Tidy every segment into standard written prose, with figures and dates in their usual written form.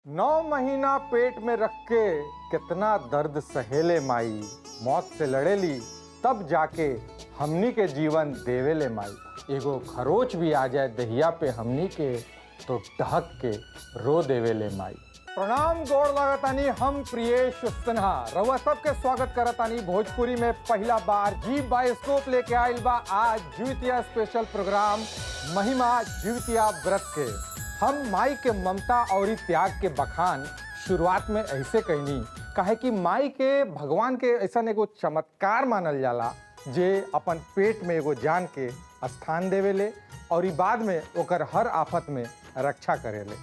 9 महीना पेट में रख के कितना दर्द सहेले माई, मौत से लड़ेली तब जाके हमनी के जीवन देवेले माई। एगो खरोच भी आ जाए दहिया पे हमनी के तो ढहक के रो देवेले माई। प्रणाम गोड़ लगतानी, हम प्रियेश सिन्हा रउआ सबके स्वागत करतानी। भोजपुरी में पहला बार जी बायोस्कोप लेके आइल बा आज जीवितिया स्पेशल प्रोग्राम महिमा जीवितिया व्रत के। हम माई के ममता और त्याग के बखान शुरुआत में ऐसे कहनी काहे कि माई के भगवान के ऐसा एगो चमत्कार मानल जाला जे अपन पेट में एगो जान के स्थान देवेले और ई बाद में ओकर हर आफत में रक्षा करेले।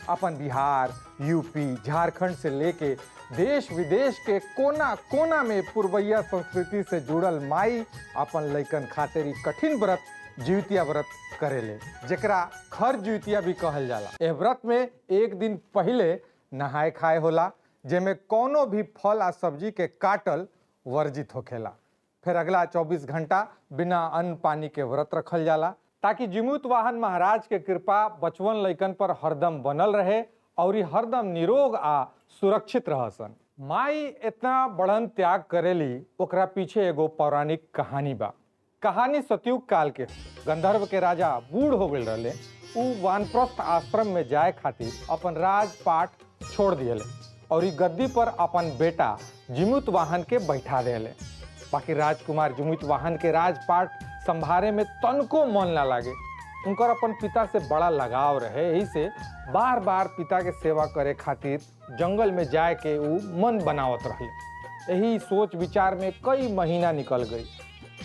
अपन बिहार, यूपी, झारखंड से लेके देश विदेश के कोना कोना में पूर्वैया संस्कृति से जुड़ल माई अपन लइकन खातिर कठिन व्रत जीवितिया व्रत करेले, जेकरा खर जीवितिया भी कहल जाला। एह व्रत में एक दिन पहले नहाए खाए होला, जेमे कोनो भी फल आ सब्जी के काटल वर्जित होखेला। फिर अगला 24 घंटा बिना अन्न पानी के व्रत रखल जाला ताकि जिमुत वाहन महाराज के कृपा बचवन लइकन पर हरदम बनल रहे और हरदम निरोग आ सुरक्षित रहसन। माई इतना बड़न त्याग करेली, ओकरा पीछे एगो पौराणिक कहानी बा। कहानी सतयुग काल के। गंधर्व के राजा बूढ़ हो गए रहले, उ वानप्रस्थ आश्रम में जाए खातिर अपन राजपाट छोड़ दिए और ई गद्दी पर अपन बेटा जिमुत वाहन के बैठा देले। बाकी राजकुमार जिमुत वाहन के राजपाट संभारे में तनको मन ना लागे। उनकर अपन पिता से बड़ा लगाव रहे, यही से बार बार पिता के सेवा करे खातिर जंगल में जाए के उ मन बनावत रहे। यही सोच विचार में कई महीना निकल गई।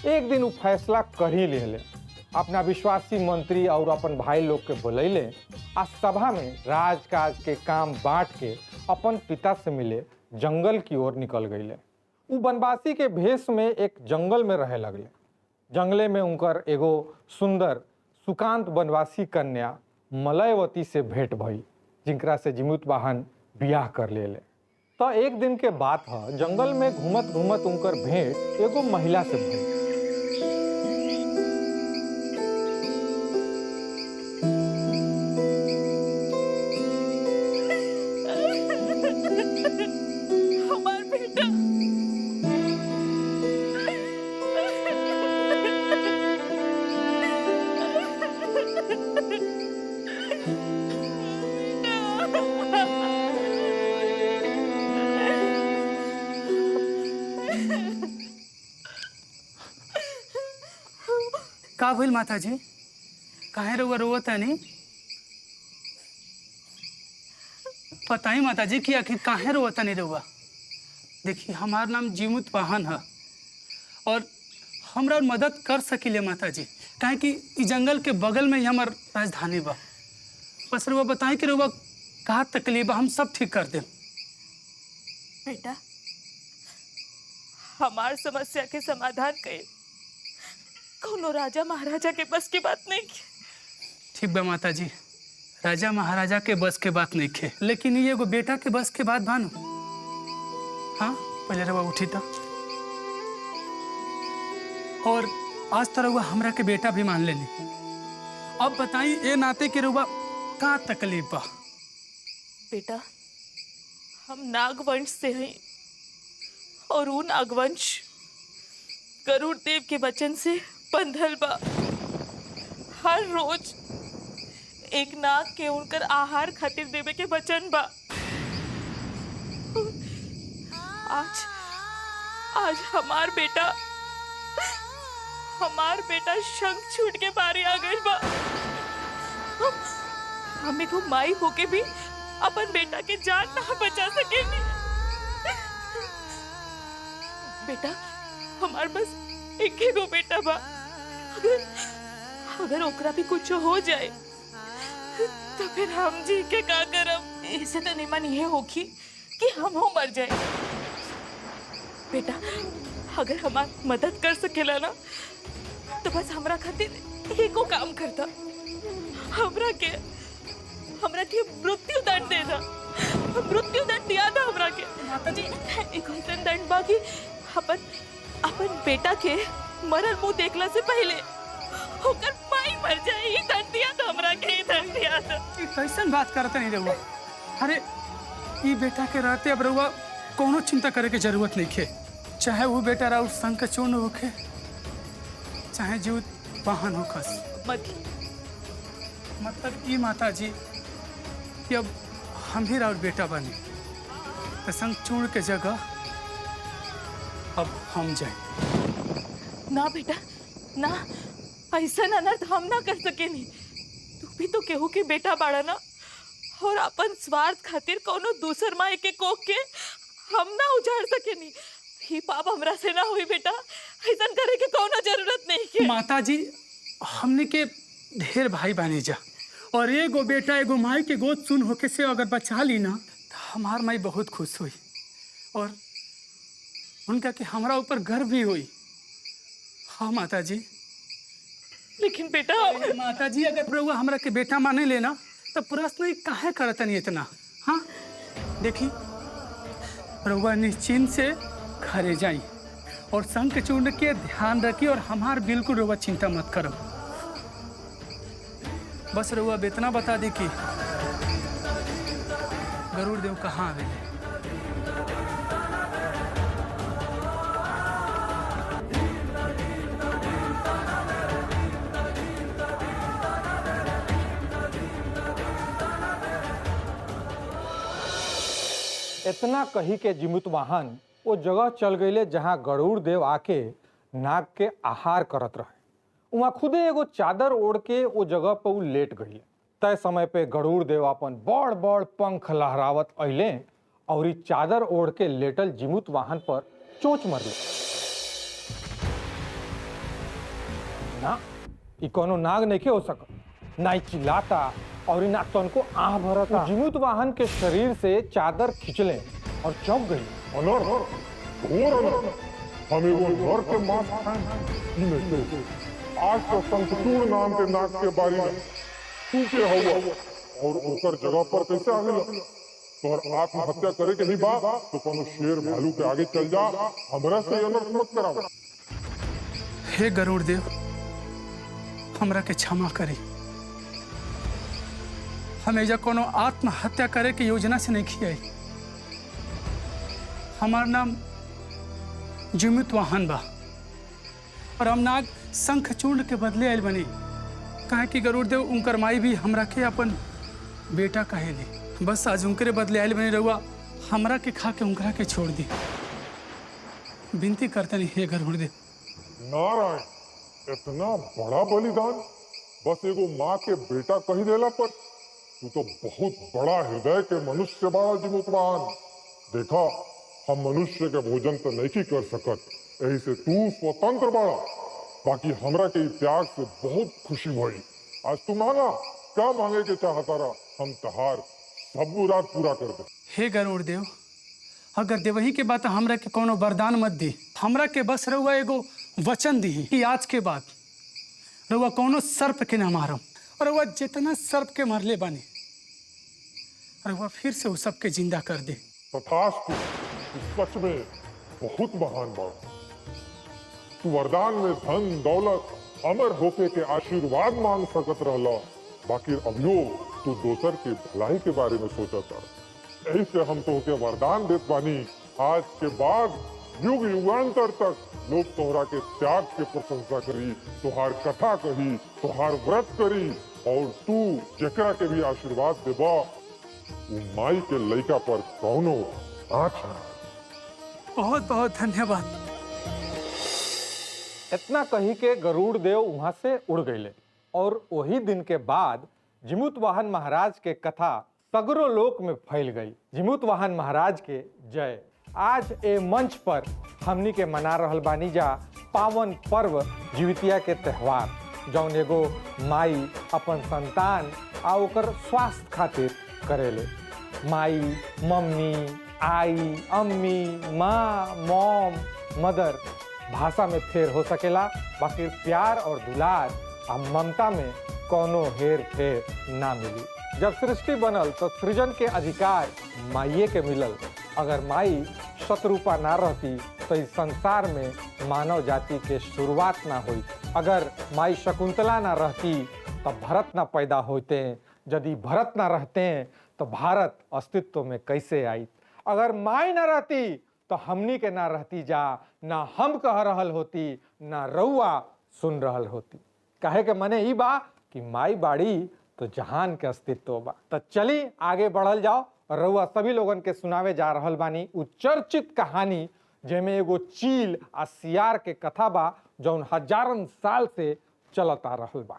एक दिन उ फैसला कर ही ले अपना विश्वासी मंत्री और अपन भाई लोग के बुलैले आ सभा में राजकाज के काम बांट के अपन पिता से मिले जंगल की ओर निकल गईले। उ बनवासी के भेष में एक जंगल में रहे लगले। जंगले में उनकर एगो सुंदर सुकांत बनवासी कन्या मलयवती से भेंट भई, जिनकरा से जिमुत वाहन बियाह कर लेले। तो एक दिन के बात है, जंगल में घूमत घूमत उनकर भेंट एगो महिला से भई। हमार बेटा का भइल माता जी? काहे रउआ रोवतानी? बताई माता जी कि आखिर काहे रोवतानी रउआ? देखिए, हमार नाम जिमुत वाहन है और हमरा मदद कर सकिले माता जी, काहे कि इस जंगल के बगल में ही हमार राजधानी बा। बस रउआ बताई कि रउआ का तकलीफ बा, हम सब ठीक कर दें। बेटा, हमार समस्या के समाधान करे कोनो राजा महाराजा के बस की बात नहीं की। ठीक बा माता जी, राजा महाराजा के बस के बात नहीं खे, लेकिन ये एगो बेटा के बस के बात बानू। हाँ, पहले रउआ उठी था और आज तो रउआ हमरा के बेटा भी मान लेनी। अब बताई ए नाते के रउआ का तकलीफ बा? बेटा, हम नागवंश से हैं और वो नागवंश गरुड़ देव के वचन से बंधल बा। हर रोज एक नाग के उनकर आहार खातिर देवे के वचन बा। आज हमार बेटा शंख छूट के बारे आ गइल बा। हमें को माई होके भी अपन बेटा के जान ना बचा सकेनी। बेटा, हमार बस एक ही गो बेटा बा। अगर ओकरा भी कुछ हो जाए तो फिर हम जी के का करब? इसे तो निमन ये होखी कि हम हो मर जाए। बेटा, अगर हमार मदद कर सकेला ना तो बस हमरा खातिर एको काम करता। हमरा के मृत्यु दंड दे दा। मृत्यु दंड दिया था हमरा के। माता जी, एक ऐसा दंड बा कि अपन बेटा के मरल मुंह देखला से पहले होकर माई मर जाए। ये दंड दिया था हमरा के, दंड दिया था। कैसन बात करते नहीं रहुआ? अरे ई बेटा के रहते अब रउआ कोनो चिंता करे के जरूरत नहीं है। चाहे वो बेटा राउर संग के चूर्ण होखे, चाहे जीवित वाहन होखस। मतलब ई माता जी कि अब हम ही राउर बेटा बने, तो संग चूर्ण के जगह अब हम जाए। ना बेटा ना, ऐसा अनर्थ हम ना कर सकेनी। तू भी तो केहू के बेटा बाड़ा ना, और अपन स्वार्थ खातिर कोनो दूसर माँ के कोख के हम ना उजाड़ सकेनी। ही पाप हमरा से ना हुई बेटा, ऐसा करे के कोनो जरूरत नहीं के। माता जी हमने के ढेर भाई बानी जा, और एगो बेटा एगो माई के गोद सुन होके से अगर बचा ली ना तो हमार माई बहुत खुश हुई, और उनका कि हमारा ऊपर गर्व भी हुई। हाँ माता जी। लेकिन बेटा माता जी अगर रउआ हमरा के बेटा माने लेना तो प्रश्न ही काहे करतनी इतना। हाँ देखी, रउआ निश्चिंत से घरे जाई और संग चूर्ण के ध्यान रखी, और हमार बिल्कुल रउआ चिंता मत करो। बस रउआ बेतना बता दी कि गरुड़ देव कहाँ आवे। इतना कही के जीमुत वाहन वो जगह चल गईले जहाँ गरुड़ देव आके नाग के आहार करत रहे। वहाँ खुदे एगो चादर ओढ़ के वो जगह पर वो लेट गई। तय समय पे गरुड़ देव अपन बड़ बड़ पंख लहरावत अइले और ई चादर ओढ़ के लेटल जीमुत वाहन पर चोंच मरले। ना ई कोनो नाग नहीं हो सकत, ना ई चिल्लाता और ना तनको आह भरता। जीमुत वाहन के शरीर से चादर खिंचले और चौंक गई। अनर्थ, घोर अनर्थ, हम एगो नर के मांस खाएं ई नहीं तो। आज तो संकटूर नाम के नाग के बारी में तू के हुआ और ओकर जगह पर कैसे आ गया? तोहर आत्महत्या करे के नहीं बा तो कोनो शेर भालू के आगे चल जा, हमरा से अनर्थ मत कराओ। हे गरुड़ देव, हमरा के क्षमा करी। हम एजा कोनो आत्महत्या करे के योजना से नहीं किया। हमार नाम जीमुत वाहन बा, और हम नाग शंख चूर्ण के बदले आयल बनी। कहे कि गरुड़ देव उनकर माई भी हमरा के अपन बेटा कहेली। बस आज उनकरे बदले आयल बनी। रहुआ हमरा के खा के उनकरा के छोड़ दी। विनती करते नहीं हे गरुड़ देव। नारायण, इतना बड़ा बलिदान बस एगो माँ के बेटा कही देला पर? तू तो बहुत बड़ा हृदय के मनुष्य बड़ा जीमुतवान। देखा, हम मनुष्य के भोजन तो नहीं कर सकत, यही से तू स्वतंत्र बड़ा। बाकी हमरा के त्याग से बहुत खुशी हुई। आज तू मांगा, क्या मांगे के चाहता रहा, हम तहार सब मुराद पूरा कर दे। हे गरुड़ देव, अगर देवही के बात हमरा के कोनो वरदान मत दी। हमरा के बस रहुआ एगो वचन दी कि आज के बाद रहुआ कोनो सर्प के ना मारम, और रहुआ जितना सर्प के मरले बानी रहुआ फिर से वो सबके जिंदा कर दे। तथास्तु, तू सच में बहुत महान बा। तू वरदान में धन दौलत अमर होके के आशीर्वाद मांग सकत रहला, बाकी अभियो तू दोसर के भलाई के बारे में सोचता। यही से हम तो के वरदान देत बानी, आज के बाद युग युगांतर तक लोग तोहरा के त्याग के प्रशंसा करी, तोहार कथा कही, तोहार व्रत करी, और तू जेकरा के भी आशीर्वाद देबा वो माई के लइका पर कौनो आँच ना। बहुत बहुत धन्यवाद। इतना कही के गरुड़ देव वहां से उड़ गईले, और वही दिन के बाद जीमुत वाहन महाराज के कथा सगरो लोक में फैल गई। जीमुत वाहन महाराज के जय। आज ए मंच पर हमनी के मना रहल बानी जा पावन पर्व जीवितिया के त्यौहार, जौन एगो माई अपन संतान आ ओकर स्वास्थ्य खातिर करेले। माई, मम्मी, आई, अम्मी, माँ, मॉम, मदर भाषा में फेर हो सकेला, बाकी प्यार और दुलार आ ममता में कोनो हेर फेर ना मिली। जब सृष्टि बनल तो सृजन के अधिकार माइये के मिलल। अगर माई शत्रुपा ना रहती तो इस संसार में मानव जाति के शुरुआत ना हुई। अगर माई शकुंतला ना रहती तो भरत ना पैदा होते। यदि भरत ना रहते तो तो भारत अस्तित्व में कैसे आई। अगर माई न रहती तो हमनी के ना रहती जा, ना हम कह रहल होती, ना रउआ सुन रहल होती। कहे के मने ही बा कि माई बाड़ी तो जहान के अस्तित्व बा। तो चली आगे बढ़ल जाओ। रउआ सभी लोगन के सुनावे जा रहल बानी उ चर्चित कहानी जेमे एगो चील आ सियार के कथा बा जौन हजारन साल से चलत आ रहल बा।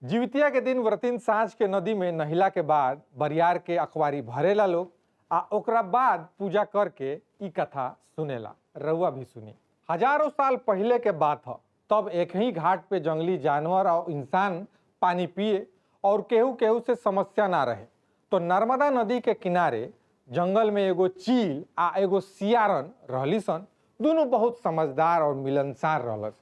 जीवितिया के दिन व्रतिन साँझ के नदी में नहिला के बाद बरियार के अखबारी भरेला लोग आ ओकरा बाद पूजा करके ई कथा सुनेला। रउआ भी सुनी। हजारों साल पहले के बात ह। तब एक ही घाट पे जंगली जानवर और इंसान पानी पिए और केहू केहू से समस्या ना रहे। तो नर्मदा नदी के किनारे जंगल में एगो चील आ एगो सियारन रहली सन। दोनों बहुत समझदार और मिलनसार रहल।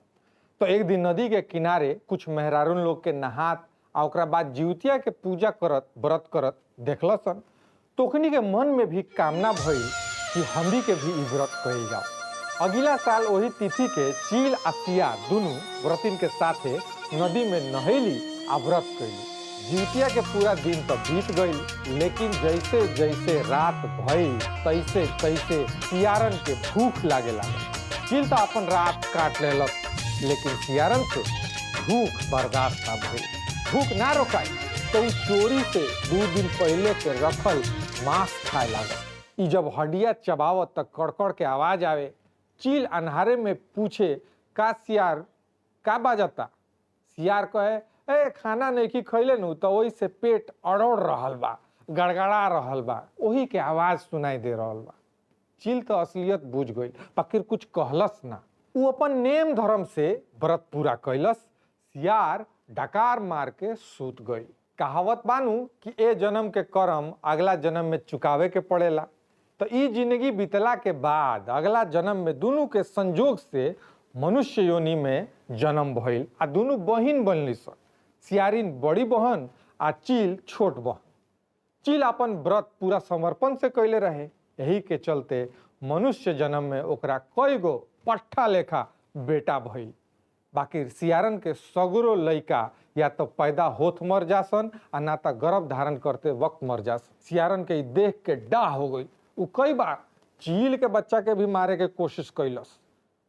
तो एक दिन नदी के किनारे कुछ मेहरारून लोग के नहात आ ओकरा बाद जीवतिया के पूजा करत व्रत करत देखल सन। तो ओकनी के मन में भी कामना भइल कि हमरी के भी ई व्रत कइल जाओ। अगला साल वही तिथि के चील आ सियार दोनों व्रतिन के साथे नदी में नहेली आ व्रत कैली। जीवतिया के पूरा दिन तो बीत गई, लेकिन जैसे जैसे रात भइल तैसे तैसे सियारन के भूख लागे लागल। चील तो अपन रात काट लेलक, लेकिन सियारन से भूख बर्दाश्त ना भइल। भूख ना रोकाई तो उ चोरी से 2 दिन पहले के रखल मांस खाए लागल। ई जब हड्डिया चबावत तक कड़कड़ के आवाज आवे। चील अन्हारे में पूछे, का सियार का बाजता? सियार कहे, ए खाना नहीं खैले नु तो वही से पेट अड़ोड़ रहल बा, गड़गड़ा रहल बा, वही के आवाज सुनाई दे रहल बा। चील तो असलियत बुझ गई, पकिर कुछ कहलस ना। वो अपन नेम धर्म से व्रत पूरा कैलस। सियार डकार मार के सूत गई। कहावत बानू कि ए जन्म के कर्म अगला जन्म में चुकावे के पड़ेला। तो ई जिंदगी बीतला के बाद अगला जन्म में दोनों के संजोग से मनुष्य योनि में जन्म भइल आ दोनों बहिन बनली सन। सियारिन बड़ी बहन आ चील छोट बहन। चील अपन व्रत पूरा समर्पण से कैले रहे। यही के चलते मनुष्य जन्म में ओकरा कई गो पट्ठा लेखा बेटा भइल। बाकी सियारन के सगरो लइका या तो पैदा होत मर जासन आ ना तो गर्भ धारण करते वक्त मर जासन। सियारन के देख के डाह हो गई। उ कई बार चील के बच्चा के भी मारे के कोशिश कैलस,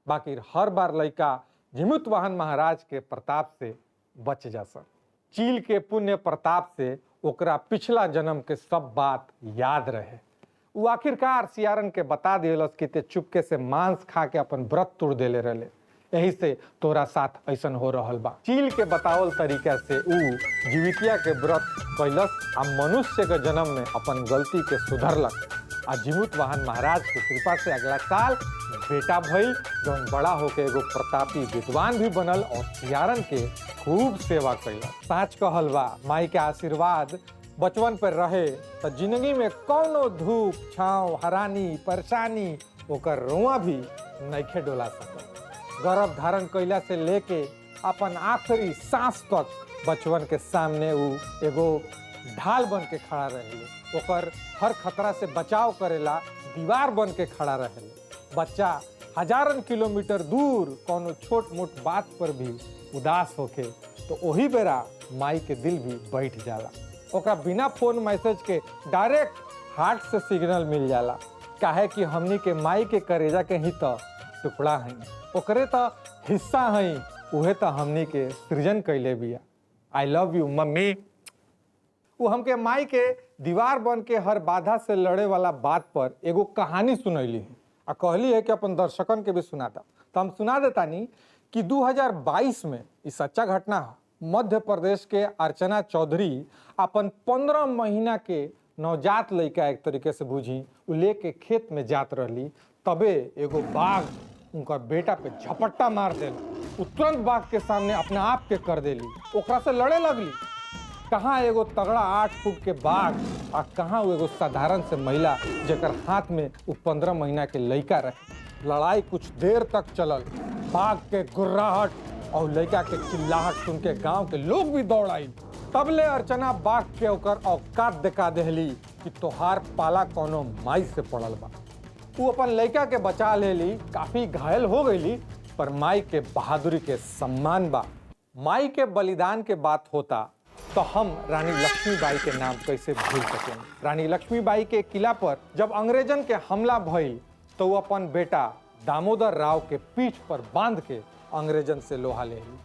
बाकी हर बार लइका जिमुतवाहन महाराज के प्रताप से बच जासन। चील के पुण्य प्रताप से ओकरा पिछला जन्म के सब बात याद रहे। वो आखिरकार सियारन के बता दिलस कि ते चुपके से मांस खा के अपन व्रत तोड़ देले रहले, यही से तोरा साथ ऐसन हो रहल बा। चील के बतावल तरीका से ऊ जीवितिया के व्रत कैलस आ मनुष्य के जन्म में अपन गलती के सुधरलक आ जिमुतवाहन महाराज के कृपा से अगला साल बेटा भइल, जौन बड़ा होके एगो प्रतापी विद्वान भी बनल और सियारन के खूब सेवा कैलक। साच कहल बा, माई के आशीर्वाद बचपन पर रहे तो जिंदगी में कौनो धूप छाँव हरानी परेशानी ओकर रुआ भी नइखे डोला सकल। गर्भ धारण कैला से लेके अपन आखिरी सांस तक बचपन के सामने ऊ एगो ढाल बन के खड़ा रहेले। ओकर हर खतरा से बचाव करेला दीवार बन के खड़ा रहेले। बच्चा हजारन किलोमीटर दूर कोनो छोट मोट बात पर भी उदास होके तो वही बेरा माई के दिल भी बैठ जाला। ओकरा बिना फोन मैसेज के डायरेक्ट हार्ट से सिग्नल मिल जाला। काहे कि हमनी के माई के करेजा के ही तो टुकड़ा हैं, ओकरे तो हिस्सा हैं, उहे तो हमनी के सृजन कैले बिया। I love you mummy. वो हमके माई के दीवार बन के हर बाधा से लड़े वाला बात पर एगो कहानी सुनैली है आ कहली है कि अपन दर्शकन के भी सुनाता। तो हम सुना देतानी कि 2022 में ई सच्चा घटना है। मध्य प्रदेश के अर्चना चौधरी अपन 15 महीना के नवजात लड़का एक तरीके से बुझी उ लेके खेत में जात रहली, तबे एगो बाघ उनका बेटा पे झपट्टा मार देली। तुरंत बाघ के सामने अपने आप के कर देली, ओकरा से लड़े लगली। कहाँ एगो तगड़ा 8 फुट के बाघ आ कहाँ वो एगो साधारण से महिला जेकर हाथ में वो 15 महीना के लड़का रहे। लड़ाई कुछ देर तक चलल। बाघ के गुर्राहट और लड़का के चिल्लाहट सुन के गांव के लोग भी दौड़ आई। तबले अर्चना बाघ के ओकर औकात दिखा देली कि तोहार पाला कोनो माई से पड़ल बा। वो अपन लड़का के बचा लेली, काफी घायल हो गईली, पर माई के बहादुरी के सम्मान बा। माई के बलिदान के बात होता तो हम रानी लक्ष्मीबाई के नाम कैसे भूल सकें। रानी लक्ष्मीबाई के किला पर जब अंग्रेजन के हमला भइल तो वो अपन बेटा दामोदर राव के पीठ पर बांध के अंग्रेजन से लोहा ले ली।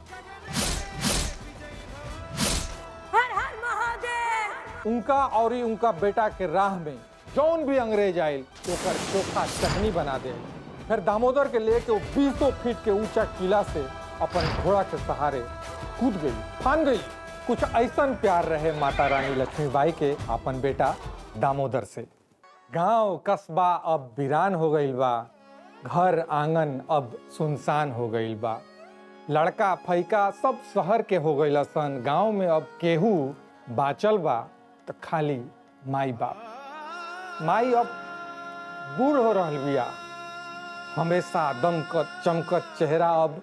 हर हर महादेव। उनका और ही उनका बेटा के राह में जौन भी अंग्रेज आयल ओकर चोखा चटनी बना दे। फिर दामोदर के लेके वो 20 फीट के ऊंचा किला से अपन घोड़ा के सहारे कूद गई, फान गई। कुछ ऐसा प्यार रहे माता रानी लक्ष्मीबाई के अपन बेटा दामोदर से। गांव कस्बा अब वीरान हो गई बा, घर आंगन अब सुनसान हो गई बा। लड़का फैका सब शहर के हो गई सन। गांव में अब केहू बाचल बा तो खाली माई बाप। माई अब बूढ़ हो रही बिया, हमेशा दमकत चमकत चेहरा अब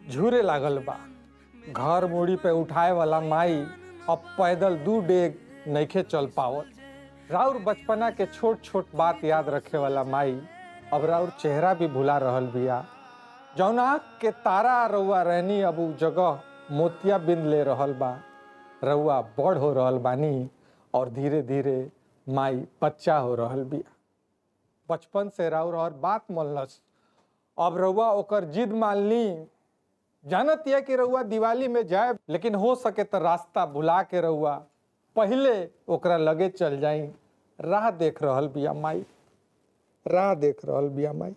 झूरे लागल बा। घर मुड़ी पे उठाए वाला माई अब पैदल 2 डेग नइखे चल पावत। राउर बचपना के छोट छोट बात याद रखे वाला माई अब राउर चेहरा भी भुला रहल बिया। जौना के तारा रउआ रहनी अब उ जगह मोतिया बिंद ले रहल बा। रउआ बड़ हो रहल बानी और धीरे धीरे माई बच्चा हो रहल बिया। बचपन से राउर और बात मनलस, अब रउआ ओकर जिद मानली। जानत यह कि रउआ दिवाली में जाए, लेकिन हो सके तो रास्ता भुला के रउआ पहले ओकरा लगे चल जाई। राह देख रहल बिया माई, राह देख रहल बिया माई।